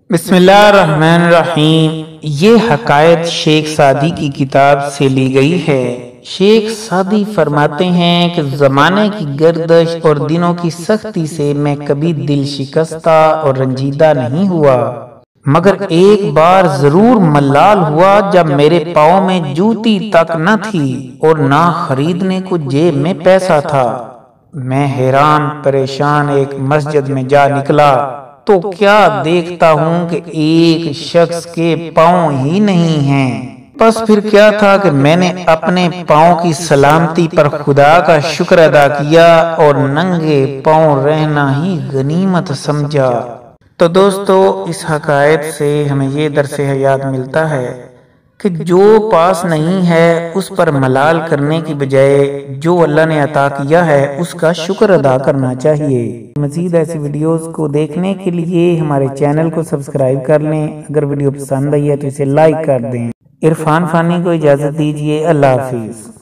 بسم اللہ الرحمن الرحیم۔ یہ حکایت شیخ سعدی کی کتاب سے لی گئی ہے۔ شیخ سعدی فرماتے ہیں کہ زمانے کی گردش اور دنوں کی سختی سے میں کبھی دل شکستہ اور رنجیدہ نہیں ہوا، مگر ایک بار ضرور ملال ہوا جب میرے پاؤں میں جوتی تک نہ تھی اور نہ خریدنے کو جیب میں پیسہ تھا۔ میں حیران پریشان ایک مسجد میں جا نکلا تو کیا دیکھتا ہوں کہ ایک شخص کے پاؤں ہی نہیں ہیں۔ پس پھر کیا تھا کہ میں نے اپنے پاؤں کی سلامتی پر خدا کا شکر ادا کیا اور ننگے پاؤں رہنا ہی غنیمت سمجھا۔ تو دوستو، اس حکایت سے ہمیں یہ درس حیات ملتا ہے کہ جو پاس نہیں ہے اس پر ملال کرنے کی بجائے جو اللہ نے عطا کیا ہے اس کا شکر ادا کرنا چاہیے۔ مزید ایسی ویڈیوز کو دیکھنے کے لیے ہمارے چینل کو سبسکرائب کر لیں۔ اگر ویڈیو پسند آئی ہے تو اسے لائک کر دیں۔ عرفان فانی کو اجازت دیجیے۔ اللہ حافظ۔